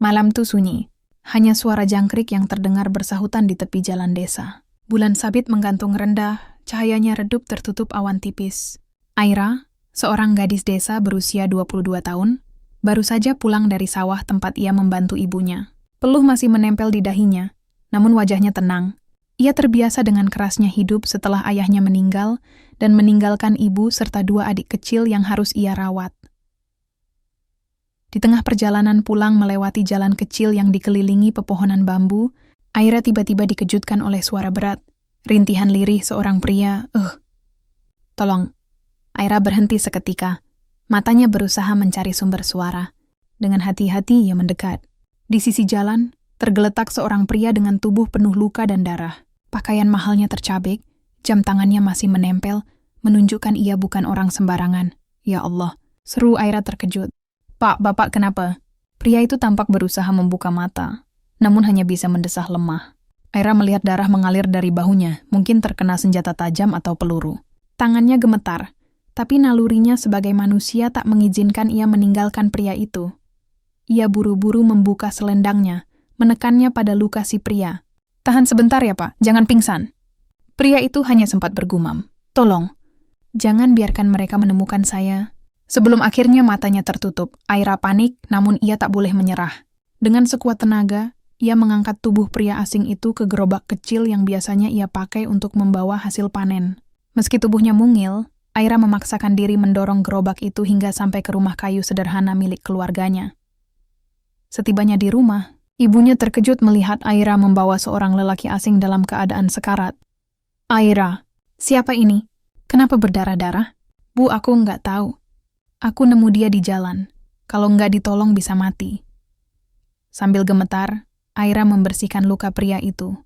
Malam tu sunyi. Hanya suara jangkrik yang terdengar bersahutan di tepi jalan desa. Bulan sabit menggantung rendah, cahayanya redup tertutup awan tipis. Aira, seorang gadis desa berusia 22 tahun, baru saja pulang dari sawah tempat ia membantu ibunya. Peluh masih menempel di dahinya, namun wajahnya tenang. Ia terbiasa dengan kerasnya hidup setelah ayahnya meninggal dan meninggalkan ibu serta 2 adik kecil yang harus ia rawat. Di tengah perjalanan pulang melewati jalan kecil yang dikelilingi pepohonan bambu, Aira tiba-tiba dikejutkan oleh suara berat, rintihan lirih seorang pria. Tolong. Aira berhenti seketika. Matanya berusaha mencari sumber suara. Dengan hati-hati ia mendekat. Di sisi jalan, tergeletak seorang pria dengan tubuh penuh luka dan darah. Pakaian mahalnya tercabik, jam tangannya masih menempel, menunjukkan ia bukan orang sembarangan. Ya Allah, seru Aira terkejut. Pak, Bapak kenapa? Pria itu tampak berusaha membuka mata, namun hanya bisa mendesah lemah. Aira melihat darah mengalir dari bahunya, mungkin terkena senjata tajam atau peluru. Tangannya gemetar, tapi nalurinya sebagai manusia tak mengizinkan ia meninggalkan pria itu. Ia buru-buru membuka selendangnya, menekannya pada luka si pria. Tahan sebentar ya Pak, jangan pingsan. Pria itu hanya sempat bergumam. Tolong, jangan biarkan mereka menemukan saya. Sebelum akhirnya matanya tertutup, Aira panik, namun ia tak boleh menyerah. Dengan sekuat tenaga, ia mengangkat tubuh pria asing itu ke gerobak kecil yang biasanya ia pakai untuk membawa hasil panen. Meski tubuhnya mungil, Aira memaksakan diri mendorong gerobak itu hingga sampai ke rumah kayu sederhana milik keluarganya. Setibanya di rumah, ibunya terkejut melihat Aira membawa seorang lelaki asing dalam keadaan sekarat. Aira, siapa ini? Kenapa berdarah-darah? Bu, aku nggak tahu. Aku nemu dia di jalan. Kalau nggak ditolong bisa mati. Sambil gemetar, Aira membersihkan luka pria itu,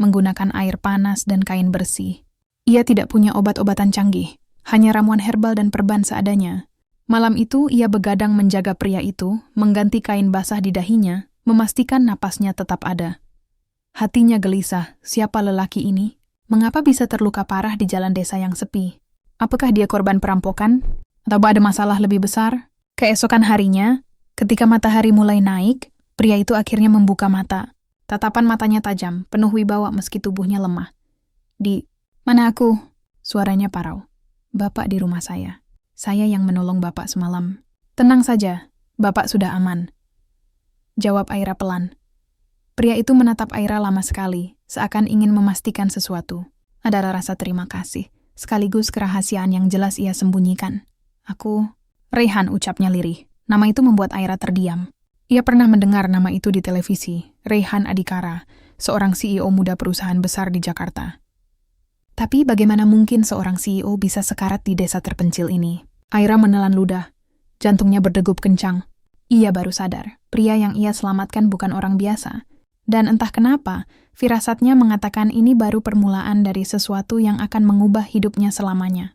menggunakan air panas dan kain bersih. Ia tidak punya obat-obatan canggih, hanya ramuan herbal dan perban seadanya. Malam itu ia begadang menjaga pria itu, mengganti kain basah di dahinya, memastikan napasnya tetap ada. Hatinya gelisah, siapa lelaki ini? Mengapa bisa terluka parah di jalan desa yang sepi? Apakah dia korban perampokan? Atau ada masalah lebih besar? Keesokan harinya, ketika matahari mulai naik, pria itu akhirnya membuka mata. Tatapan matanya tajam, penuh wibawa meski tubuhnya lemah. Di mana aku? Suaranya parau. Bapak di rumah saya. Saya yang menolong Bapak semalam. Tenang saja, Bapak sudah aman. Jawab Aira pelan. Pria itu menatap Aira lama sekali, seakan ingin memastikan sesuatu. Ada rasa terima kasih, sekaligus kerahasiaan yang jelas ia sembunyikan. Aku, Rehan, ucapnya lirih. Nama itu membuat Aira terdiam. Ia pernah mendengar nama itu di televisi, Rehan Adhikara, seorang CEO muda perusahaan besar di Jakarta. Tapi bagaimana mungkin seorang CEO bisa sekarat di desa terpencil ini? Aira menelan ludah. Jantungnya berdegup kencang. Ia baru sadar, pria yang ia selamatkan bukan orang biasa. Dan entah kenapa, firasatnya mengatakan ini baru permulaan dari sesuatu yang akan mengubah hidupnya selamanya.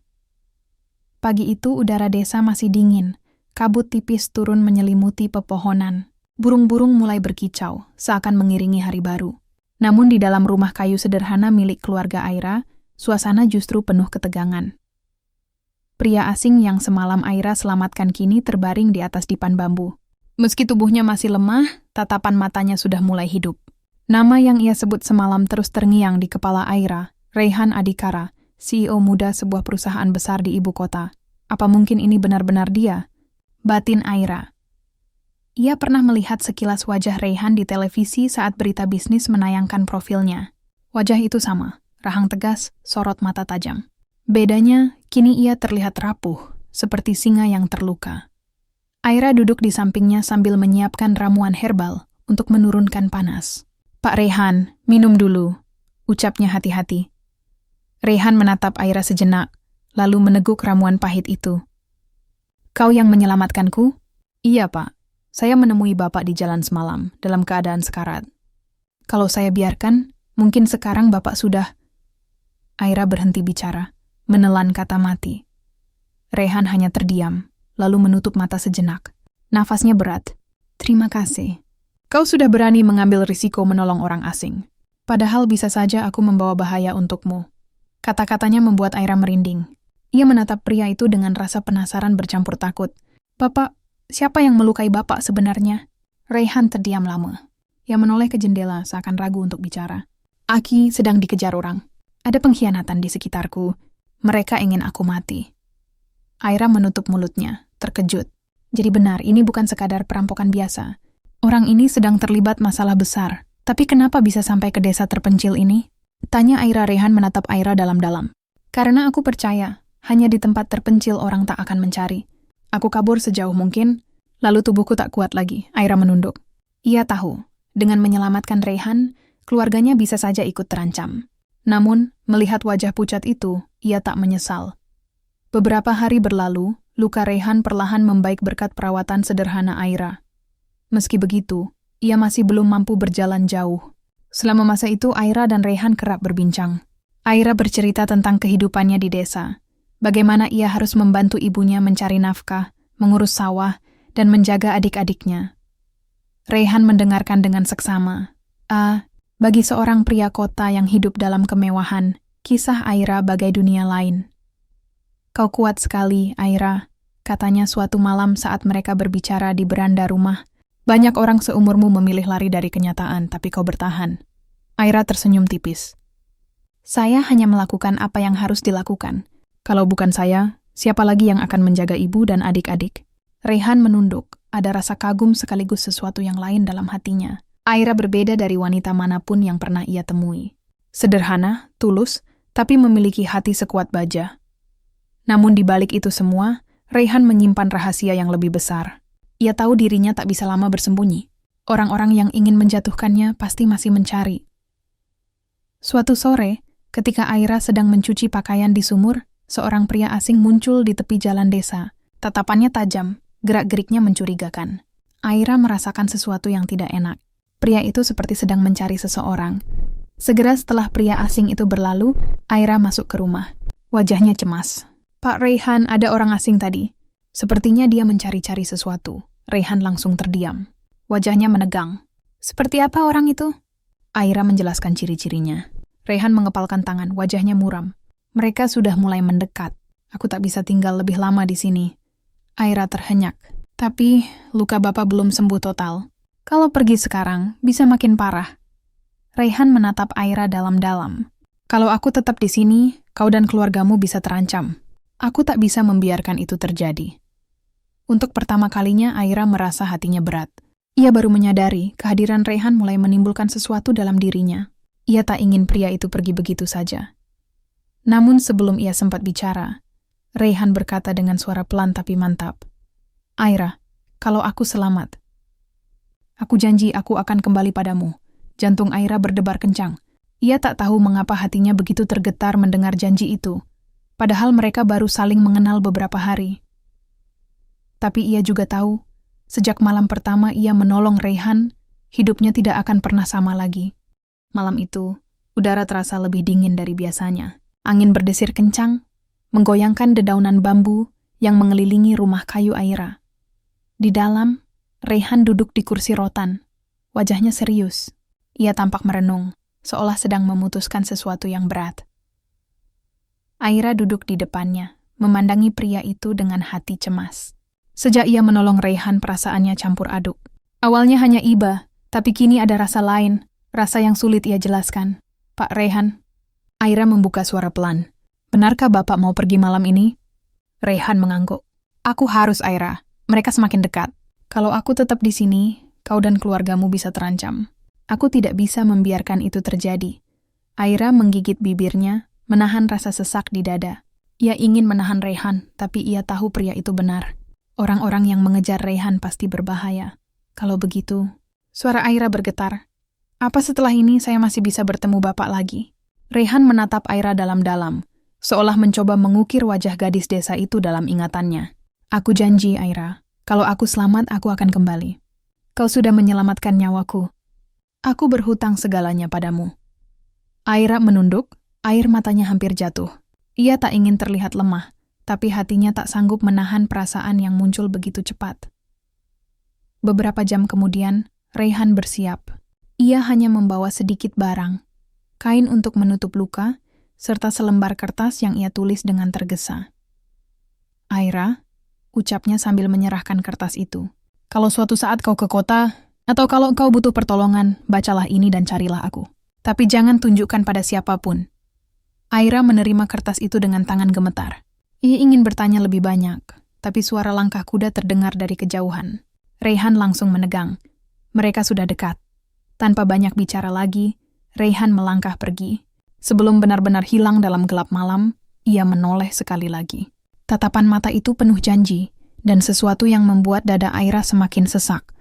Pagi itu udara desa masih dingin. Kabut tipis turun menyelimuti pepohonan. Burung-burung mulai berkicau, seakan mengiringi hari baru. Namun di dalam rumah kayu sederhana milik keluarga Aira, suasana justru penuh ketegangan. Pria asing yang semalam Aira selamatkan kini terbaring di atas dipan bambu. Meski tubuhnya masih lemah, tatapan matanya sudah mulai hidup. Nama yang ia sebut semalam terus terngiang di kepala Aira, Rehan Adhikara, CEO muda sebuah perusahaan besar di ibu kota. Apa mungkin ini benar-benar dia? Batin Aira. Ia pernah melihat sekilas wajah Rehan di televisi saat berita bisnis menayangkan profilnya. Wajah itu sama, rahang tegas, sorot mata tajam. Bedanya, kini ia terlihat rapuh, seperti singa yang terluka. Aira duduk di sampingnya sambil menyiapkan ramuan herbal untuk menurunkan panas. Pak Rehan, minum dulu, ucapnya hati-hati. Rehan menatap Aira sejenak, lalu meneguk ramuan pahit itu. Kau yang menyelamatkanku? Iya, Pak. Saya menemui Bapak di jalan semalam, dalam keadaan sekarat. Kalau saya biarkan, mungkin sekarang Bapak sudah... Aira berhenti bicara, menelan kata mati. Rehan hanya terdiam, lalu menutup mata sejenak. Nafasnya berat. Terima kasih. Kau sudah berani mengambil risiko menolong orang asing. Padahal bisa saja aku membawa bahaya untukmu. Kata-katanya membuat Aira merinding. Ia menatap pria itu dengan rasa penasaran bercampur takut. Bapak, siapa yang melukai Bapak sebenarnya? Raihan terdiam lama. Ia menoleh ke jendela seakan ragu untuk bicara. Aki sedang dikejar orang. Ada pengkhianatan di sekitarku. Mereka ingin aku mati. Aira menutup mulutnya, terkejut. Jadi benar, ini bukan sekadar perampokan biasa. Orang ini sedang terlibat masalah besar. Tapi kenapa bisa sampai ke desa terpencil ini? Tanya Aira. Raihan menatap Aira dalam-dalam. Karena aku percaya, hanya di tempat terpencil orang tak akan mencari. Aku kabur sejauh mungkin, lalu tubuhku tak kuat lagi. Aira menunduk. Ia tahu, dengan menyelamatkan Raihan, keluarganya bisa saja ikut terancam. Namun, melihat wajah pucat itu, ia tak menyesal. Beberapa hari berlalu, luka Raihan perlahan membaik berkat perawatan sederhana Aira. Meski begitu, ia masih belum mampu berjalan jauh. Selama masa itu, Aira dan Raihan kerap berbincang. Aira bercerita tentang kehidupannya di desa, bagaimana ia harus membantu ibunya mencari nafkah, mengurus sawah, dan menjaga adik-adiknya. Raihan mendengarkan dengan seksama. Bagi seorang pria kota yang hidup dalam kemewahan, kisah Aira bagai dunia lain. Kau kuat sekali, Aira, katanya suatu malam saat mereka berbicara di beranda rumah. Banyak orang seumurmu memilih lari dari kenyataan, tapi kau bertahan. Aira tersenyum tipis. Saya hanya melakukan apa yang harus dilakukan. Kalau bukan saya, siapa lagi yang akan menjaga ibu dan adik-adik? Raihan menunduk, ada rasa kagum sekaligus sesuatu yang lain dalam hatinya. Aira berbeda dari wanita manapun yang pernah ia temui. Sederhana, tulus, tapi memiliki hati sekuat baja. Namun di balik itu semua, Raihan menyimpan rahasia yang lebih besar. Ia tahu dirinya tak bisa lama bersembunyi. Orang-orang yang ingin menjatuhkannya pasti masih mencari. Suatu sore, ketika Aira sedang mencuci pakaian di sumur, seorang pria asing muncul di tepi jalan desa. Tatapannya tajam, gerak-geriknya mencurigakan. Aira merasakan sesuatu yang tidak enak. Pria itu seperti sedang mencari seseorang. Segera setelah pria asing itu berlalu, Aira masuk ke rumah. Wajahnya cemas. Pak Raihan, ada orang asing tadi. Sepertinya dia mencari-cari sesuatu. Raihan langsung terdiam. Wajahnya menegang. Seperti apa orang itu? Aira menjelaskan ciri-cirinya. Raihan mengepalkan tangan, wajahnya muram. Mereka sudah mulai mendekat. Aku tak bisa tinggal lebih lama di sini. Aira terhenyak. Tapi luka bapak belum sembuh total. Kalau pergi sekarang, bisa makin parah. Raihan menatap Aira dalam-dalam. Kalau aku tetap di sini, kau dan keluargamu bisa terancam. Aku tak bisa membiarkan itu terjadi. Untuk pertama kalinya, Aira merasa hatinya berat. Ia baru menyadari kehadiran Raihan mulai menimbulkan sesuatu dalam dirinya. Ia tak ingin pria itu pergi begitu saja. Namun sebelum ia sempat bicara, Raihan berkata dengan suara pelan tapi mantap. Aira, kalau aku selamat, aku janji aku akan kembali padamu. Jantung Aira berdebar kencang. Ia tak tahu mengapa hatinya begitu tergetar mendengar janji itu. Padahal mereka baru saling mengenal beberapa hari. Tapi ia juga tahu, sejak malam pertama ia menolong Raihan, hidupnya tidak akan pernah sama lagi. Malam itu, udara terasa lebih dingin dari biasanya. Angin berdesir kencang, menggoyangkan dedaunan bambu yang mengelilingi rumah kayu Aira. Di dalam, Raihan duduk di kursi rotan. Wajahnya serius. Ia tampak merenung, seolah sedang memutuskan sesuatu yang berat. Aira duduk di depannya, memandangi pria itu dengan hati cemas. Sejak ia menolong Raihan, perasaannya campur aduk. Awalnya hanya iba, tapi kini ada rasa lain, rasa yang sulit ia jelaskan. Pak Raihan. Aira membuka suara pelan. Benarkah Bapak mau pergi malam ini? Raihan mengangguk. Aku harus, Aira. Mereka semakin dekat. Kalau aku tetap di sini, kau dan keluargamu bisa terancam. Aku tidak bisa membiarkan itu terjadi. Aira menggigit bibirnya, menahan rasa sesak di dada. Ia ingin menahan Raihan, tapi ia tahu pria itu benar. Orang-orang yang mengejar Raihan pasti berbahaya. Kalau begitu, suara Aira bergetar. Apa setelah ini saya masih bisa bertemu Bapak lagi? Raihan menatap Aira dalam-dalam, seolah mencoba mengukir wajah gadis desa itu dalam ingatannya. Aku janji, Aira, kalau aku selamat aku akan kembali. Kau sudah menyelamatkan nyawaku. Aku berhutang segalanya padamu. Aira menunduk, air matanya hampir jatuh. Ia tak ingin terlihat lemah, tapi hatinya tak sanggup menahan perasaan yang muncul begitu cepat. Beberapa jam kemudian, Raihan bersiap. Ia hanya membawa sedikit barang, kain untuk menutup luka, serta selembar kertas yang ia tulis dengan tergesa. Aira, ucapnya sambil menyerahkan kertas itu. Kalau suatu saat kau ke kota, Atau kalau engkau butuh pertolongan, bacalah ini dan carilah aku. Tapi jangan tunjukkan pada siapapun. Aira menerima kertas itu dengan tangan gemetar. Ia ingin bertanya lebih banyak, tapi suara langkah kuda terdengar dari kejauhan. Raihan langsung menegang. Mereka sudah dekat. Tanpa banyak bicara lagi, Raihan melangkah pergi. Sebelum benar-benar hilang dalam gelap malam, ia menoleh sekali lagi. Tatapan mata itu penuh janji, dan sesuatu yang membuat dada Aira semakin sesak.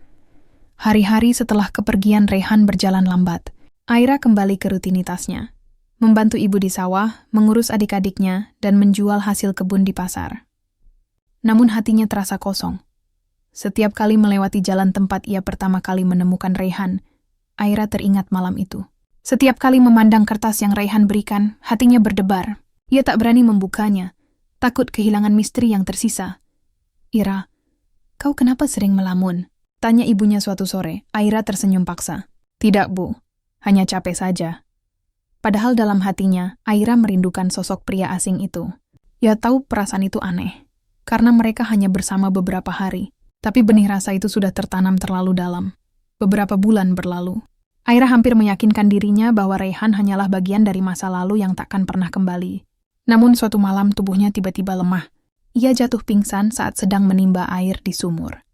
Hari-hari setelah kepergian Raihan berjalan lambat, Aira kembali ke rutinitasnya. Membantu ibu di sawah, mengurus adik-adiknya, dan menjual hasil kebun di pasar. Namun hatinya terasa kosong. Setiap kali melewati jalan tempat ia pertama kali menemukan Raihan, Aira teringat malam itu. Setiap kali memandang kertas yang Raihan berikan, hatinya berdebar. Ia tak berani membukanya, takut kehilangan misteri yang tersisa. "Ira, kau kenapa sering melamun?" tanya ibunya suatu sore. Aira tersenyum paksa. "Tidak, Bu. Hanya capek saja." Padahal dalam hatinya, Aira merindukan sosok pria asing itu. Ia tahu perasaan itu aneh, karena mereka hanya bersama beberapa hari. Tapi benih rasa itu sudah tertanam terlalu dalam. Beberapa bulan berlalu. Aira hampir meyakinkan dirinya bahwa Raihan hanyalah bagian dari masa lalu yang takkan pernah kembali. Namun suatu malam tubuhnya tiba-tiba lemah. Ia jatuh pingsan saat sedang menimba air di sumur.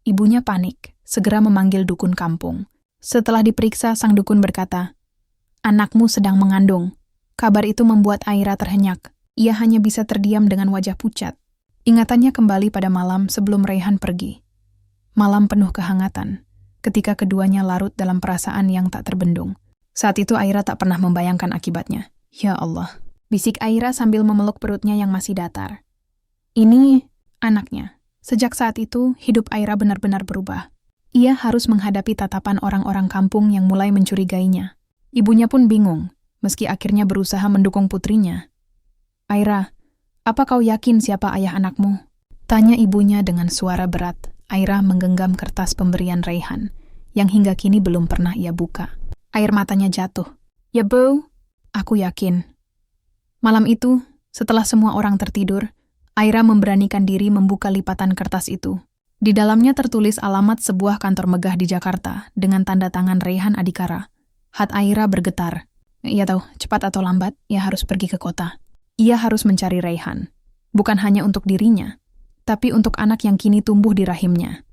Ibunya panik, segera memanggil dukun kampung. Setelah diperiksa, sang dukun berkata, "Anakmu sedang mengandung." Kabar itu membuat Aira terhenyak. Ia hanya bisa terdiam dengan wajah pucat. Ingatannya kembali pada malam sebelum Raihan pergi. Malam penuh kehangatan, ketika keduanya larut dalam perasaan yang tak terbendung. Saat itu Aira tak pernah membayangkan akibatnya. "Ya Allah," bisik Aira sambil memeluk perutnya yang masih datar. Ini anaknya. Sejak saat itu, hidup Aira benar-benar berubah. Ia harus menghadapi tatapan orang-orang kampung yang mulai mencurigainya. Ibunya pun bingung, meski akhirnya berusaha mendukung putrinya. "Aira, apa kau yakin siapa ayah anakmu?" tanya ibunya dengan suara berat. Aira menggenggam kertas pemberian Raihan, yang hingga kini belum pernah ia buka. Air matanya jatuh. "Ya, Bu, aku yakin." Malam itu, setelah semua orang tertidur, Aira memberanikan diri membuka lipatan kertas itu. Di dalamnya tertulis alamat sebuah kantor megah di Jakarta dengan tanda tangan Raihan Adhikara. Hati Aira bergetar. Ia tahu, cepat atau lambat, ia harus pergi ke kota. Ia harus mencari Raihan. Bukan hanya untuk dirinya, tapi untuk anak yang kini tumbuh di rahimnya.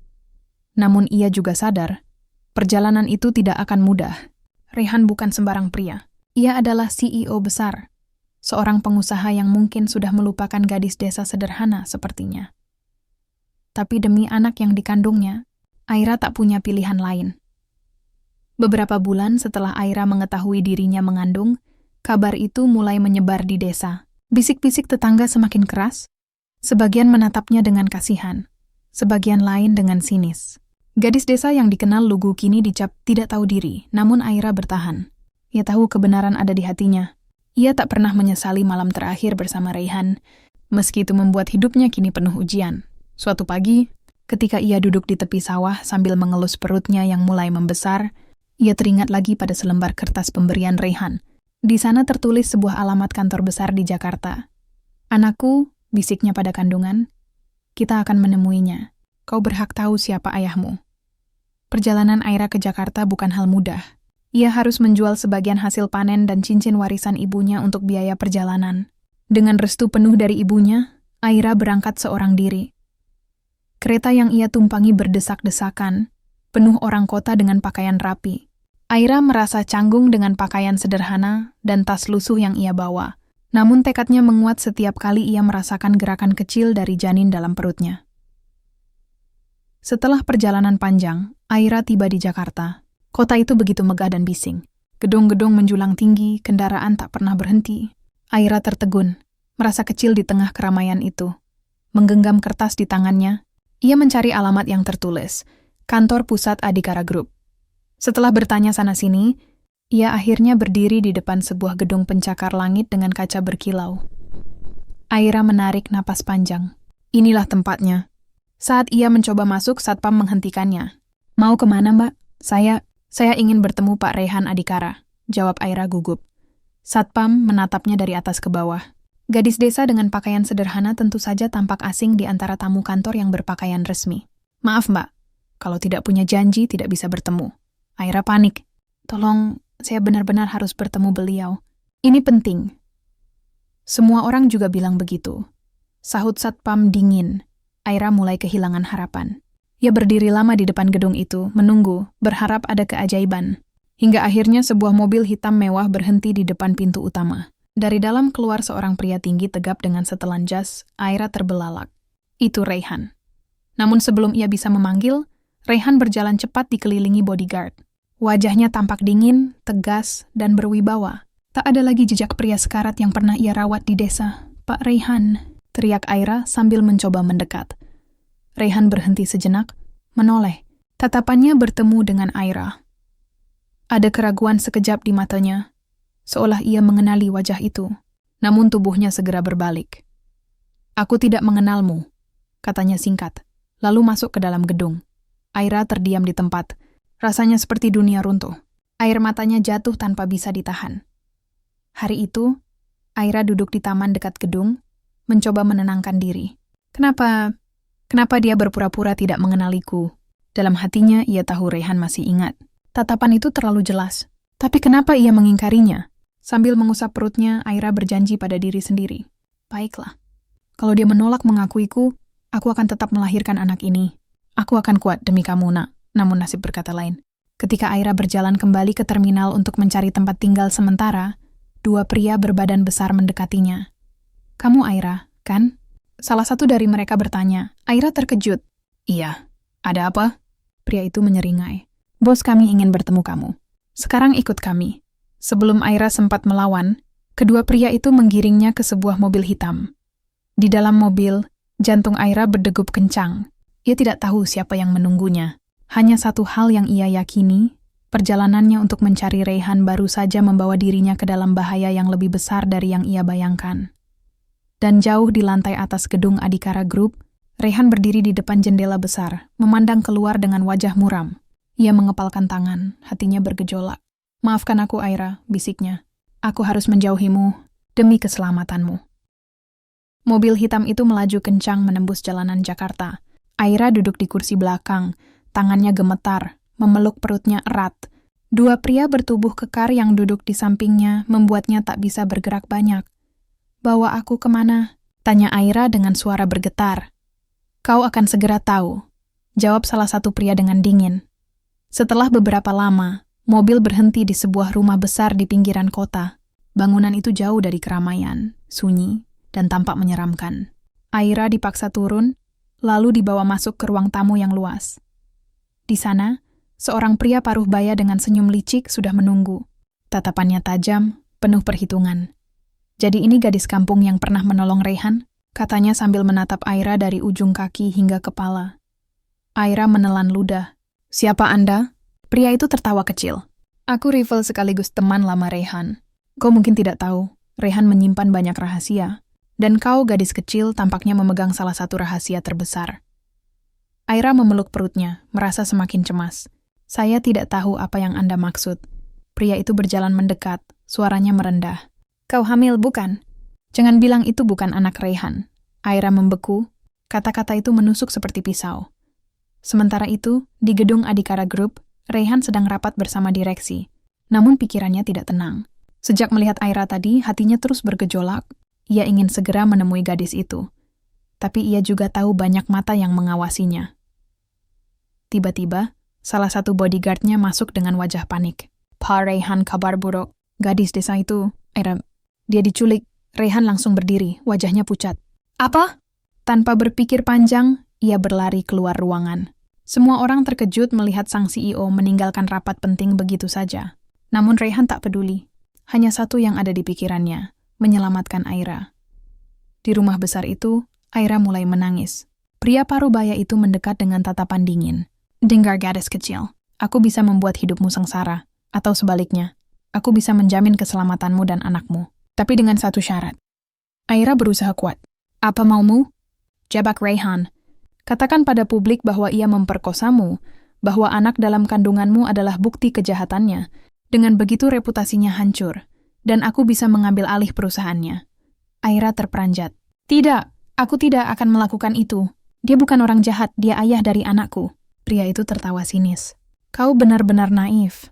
Namun ia juga sadar, perjalanan itu tidak akan mudah. Raihan bukan sembarang pria. Ia adalah CEO besar. Seorang pengusaha yang mungkin sudah melupakan gadis desa sederhana sepertinya. Tapi demi anak yang dikandungnya, Aira tak punya pilihan lain. Beberapa bulan setelah Aira mengetahui dirinya mengandung, kabar itu mulai menyebar di desa. Bisik-bisik tetangga semakin keras. Sebagian menatapnya dengan kasihan, sebagian lain dengan sinis. Gadis desa yang dikenal lugu kini dicap tidak tahu diri, namun Aira bertahan. Ia tahu kebenaran ada di hatinya. Ia tak pernah menyesali malam terakhir bersama Raihan, meski itu membuat hidupnya kini penuh ujian. Suatu pagi, ketika ia duduk di tepi sawah sambil mengelus perutnya yang mulai membesar, ia teringat lagi pada selembar kertas pemberian Raihan. Di sana tertulis sebuah alamat kantor besar di Jakarta. "Anakku," bisiknya pada kandungan, "kita akan menemuinya. Kau berhak tahu siapa ayahmu." Perjalanan Aira ke Jakarta bukan hal mudah. Ia harus menjual sebagian hasil panen dan cincin warisan ibunya untuk biaya perjalanan. Dengan restu penuh dari ibunya, Aira berangkat seorang diri. Kereta yang ia tumpangi berdesak-desakan, penuh orang kota dengan pakaian rapi. Aira merasa canggung dengan pakaian sederhana dan tas lusuh yang ia bawa. Namun tekadnya menguat setiap kali ia merasakan gerakan kecil dari janin dalam perutnya. Setelah perjalanan panjang, Aira tiba di Jakarta. Kota itu begitu megah dan bising. Gedung-gedung menjulang tinggi, kendaraan tak pernah berhenti. Aira tertegun, merasa kecil di tengah keramaian itu. Menggenggam kertas di tangannya, ia mencari alamat yang tertulis, Kantor Pusat Adhikara Group. Setelah bertanya sana-sini, ia akhirnya berdiri di depan sebuah gedung pencakar langit dengan kaca berkilau. Aira menarik napas panjang. Inilah tempatnya. Saat ia mencoba masuk, satpam menghentikannya. "Mau kemana, Mbak?" Saya ingin bertemu Pak Raihan Adhikara," jawab Aira gugup. Satpam menatapnya dari atas ke bawah. Gadis desa dengan pakaian sederhana tentu saja tampak asing di antara tamu kantor yang berpakaian resmi. "Maaf, Mbak, Kalau tidak punya janji, tidak bisa bertemu. Aira panik. Tolong, saya benar-benar harus bertemu beliau. Ini penting. Semua orang juga bilang begitu. Sahut satpam dingin. Aira mulai kehilangan harapan. Ia berdiri lama di depan gedung itu, menunggu, berharap ada keajaiban. Hingga akhirnya sebuah mobil hitam mewah berhenti di depan pintu utama. Dari dalam keluar seorang pria tinggi tegap dengan setelan jas. Aira terbelalak. Itu Raihan. Namun sebelum ia bisa memanggil, Raihan berjalan cepat dikelilingi bodyguard. Wajahnya tampak dingin, tegas, dan berwibawa. Tak ada lagi jejak pria sekarat yang pernah ia rawat di desa. "Pak Raihan," teriak Aira sambil mencoba mendekat. Raihan berhenti sejenak, menoleh. Tatapannya bertemu dengan Aira. Ada keraguan sekejap di matanya, seolah ia mengenali wajah itu. Namun tubuhnya segera berbalik. "Aku tidak mengenalmu," katanya singkat, lalu masuk ke dalam gedung. Aira terdiam di tempat. Rasanya seperti dunia runtuh. Air matanya jatuh tanpa bisa ditahan. Hari itu, Aira duduk di taman dekat gedung, mencoba menenangkan diri. Kenapa dia berpura-pura tidak mengenaliku? Dalam hatinya, ia tahu Raihan masih ingat. Tatapan itu terlalu jelas. Tapi kenapa ia mengingkarinya? Sambil mengusap perutnya, Aira berjanji pada diri sendiri. Baiklah. Kalau dia menolak mengakuiku, aku akan tetap melahirkan anak ini. Aku akan kuat demi kamu, nak. Namun nasib berkata lain. Ketika Aira berjalan kembali ke terminal untuk mencari tempat tinggal sementara, dua pria berbadan besar mendekatinya. "Kamu Aira, kan?" Salah satu dari mereka bertanya. Aira terkejut. "Iya. Ada apa?" Pria itu menyeringai. "Bos kami ingin bertemu kamu. Sekarang ikut kami." Sebelum Aira sempat melawan, kedua pria itu menggiringnya ke sebuah mobil hitam. Di dalam mobil, jantung Aira berdegup kencang. Ia tidak tahu siapa yang menunggunya. Hanya satu hal yang ia yakini, perjalanannya untuk mencari Raihan baru saja membawa dirinya ke dalam bahaya yang lebih besar dari yang ia bayangkan. Dan jauh di lantai atas gedung Adhikara Group, Raihan berdiri di depan jendela besar, memandang keluar dengan wajah muram. Ia mengepalkan tangan, hatinya bergejolak. "Maafkan aku, Aira," bisiknya. "Aku harus menjauhimu demi keselamatanmu." Mobil hitam itu melaju kencang menembus jalanan Jakarta. Aira duduk di kursi belakang, tangannya gemetar, memeluk perutnya erat. Dua pria bertubuh kekar yang duduk di sampingnya membuatnya tak bisa bergerak banyak. "Bawa aku kemana?" tanya Aira dengan suara bergetar. "Kau akan segera tahu," jawab salah satu pria dengan dingin. Setelah beberapa lama, mobil berhenti di sebuah rumah besar di pinggiran kota. Bangunan itu jauh dari keramaian, sunyi, dan tampak menyeramkan. Aira dipaksa turun, lalu dibawa masuk ke ruang tamu yang luas. Di sana, seorang pria paruh baya dengan senyum licik sudah menunggu. Tatapannya tajam, penuh perhitungan. "Jadi ini gadis kampung yang pernah menolong Raihan?" katanya sambil menatap Aira dari ujung kaki hingga kepala. Aira menelan ludah. "Siapa Anda?" Pria itu tertawa kecil. "Aku rival sekaligus teman lama Raihan. Kau mungkin tidak tahu, Raihan menyimpan banyak rahasia. Dan kau, gadis kecil, tampaknya memegang salah satu rahasia terbesar." Aira memeluk perutnya, merasa semakin cemas. "Saya tidak tahu apa yang Anda maksud." Pria itu berjalan mendekat, suaranya merendah. "Kau hamil, bukan? Jangan bilang itu bukan anak Raihan." Aira membeku, kata-kata itu menusuk seperti pisau. Sementara itu, di gedung Adhikara Group, Raihan sedang rapat bersama direksi. Namun pikirannya tidak tenang. Sejak melihat Aira tadi, hatinya terus bergejolak. Ia ingin segera menemui gadis itu. Tapi ia juga tahu banyak mata yang mengawasinya. Tiba-tiba, salah satu bodyguardnya masuk dengan wajah panik. "Pak Raihan, kabar buruk. Gadis desa itu, Aira, dia diculik." Raihan langsung berdiri, wajahnya pucat. "Apa?" Tanpa berpikir panjang, ia berlari keluar ruangan. Semua orang terkejut melihat sang CEO meninggalkan rapat penting begitu saja. Namun Raihan tak peduli. Hanya satu yang ada di pikirannya, menyelamatkan Aira. Di rumah besar itu, Aira mulai menangis. Pria parubaya itu mendekat dengan tatapan dingin. "Dengar gadis kecil, aku bisa membuat hidupmu sengsara. Atau sebaliknya, aku bisa menjamin keselamatanmu dan anakmu. Tapi dengan satu syarat." Aira berusaha kuat. "Apa maumu?" "Jebak Raihan. Katakan pada publik bahwa ia memperkosamu, bahwa anak dalam kandunganmu adalah bukti kejahatannya. Dengan begitu reputasinya hancur, dan aku bisa mengambil alih perusahaannya." Aira terperanjat. "Tidak, aku tidak akan melakukan itu. Dia bukan orang jahat, dia ayah dari anakku." Pria itu tertawa sinis. Kau benar-benar naif.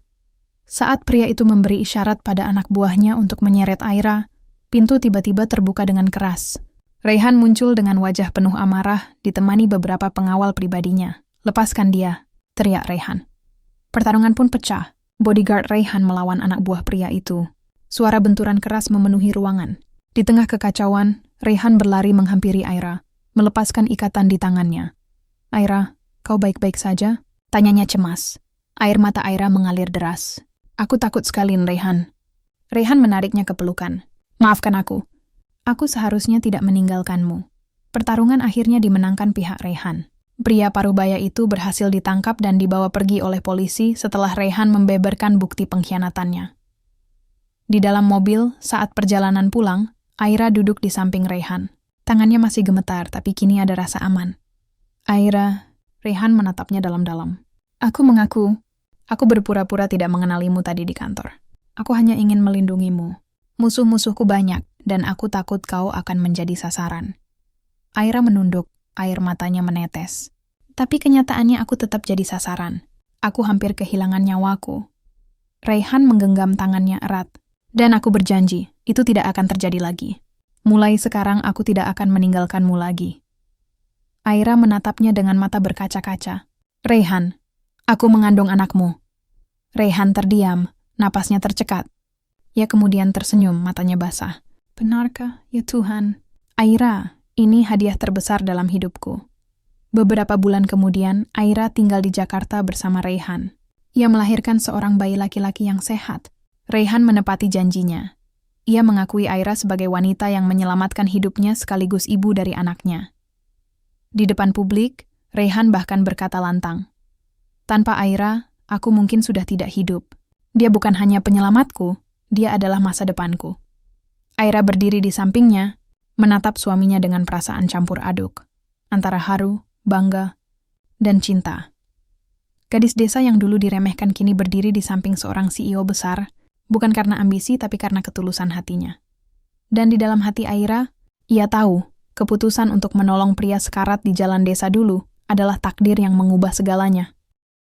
Saat pria itu memberi isyarat pada anak buahnya untuk menyeret Aira, pintu tiba-tiba terbuka dengan keras. Raihan muncul dengan wajah penuh amarah, ditemani beberapa pengawal pribadinya. Lepaskan dia, teriak Raihan. Pertarungan pun pecah. Bodyguard Raihan melawan anak buah pria itu. Suara benturan keras memenuhi ruangan. Di tengah kekacauan, Raihan berlari menghampiri Aira, melepaskan ikatan di tangannya. Aira, kau baik-baik saja? Tanyanya cemas. Air mata Aira mengalir deras. Aku takut sekali, Raihan. Raihan menariknya ke pelukan. Maafkan aku. Aku seharusnya tidak meninggalkanmu. Pertarungan akhirnya dimenangkan pihak Raihan. Pria parubaya itu berhasil ditangkap dan dibawa pergi oleh polisi setelah Raihan membeberkan bukti pengkhianatannya. Di dalam mobil, saat perjalanan pulang, Aira duduk di samping Raihan. Tangannya masih gemetar, tapi kini ada rasa aman. Aira, Raihan menatapnya dalam-dalam. Aku mengaku, aku berpura-pura tidak mengenalimu tadi di kantor. Aku hanya ingin melindungimu. Musuh-musuhku banyak, dan aku takut kau akan menjadi sasaran. Aira menunduk, air matanya menetes. Tapi kenyataannya aku tetap jadi sasaran. Aku hampir kehilangan nyawaku. Raihan menggenggam tangannya erat. Dan aku berjanji, itu tidak akan terjadi lagi. Mulai sekarang aku tidak akan meninggalkanmu lagi. Aira menatapnya dengan mata berkaca-kaca. Raihan, aku mengandung anakmu. Raihan terdiam, napasnya tercekat. Ia kemudian tersenyum, matanya basah. Benarkah, ya Tuhan? Aira, ini hadiah terbesar dalam hidupku. Beberapa bulan kemudian, Aira tinggal di Jakarta bersama Raihan. Ia melahirkan seorang bayi laki-laki yang sehat. Raihan menepati janjinya. Ia mengakui Aira sebagai wanita yang menyelamatkan hidupnya sekaligus ibu dari anaknya. Di depan publik, Raihan bahkan berkata lantang. Tanpa Aira, aku mungkin sudah tidak hidup. Dia bukan hanya penyelamatku, dia adalah masa depanku. Aira berdiri di sampingnya, menatap suaminya dengan perasaan campur aduk, antara haru, bangga, dan cinta. Gadis desa yang dulu diremehkan kini berdiri di samping seorang CEO besar, bukan karena ambisi tapi karena ketulusan hatinya. Dan di dalam hati Aira, ia tahu keputusan untuk menolong pria sekarat di jalan desa dulu adalah takdir yang mengubah segalanya.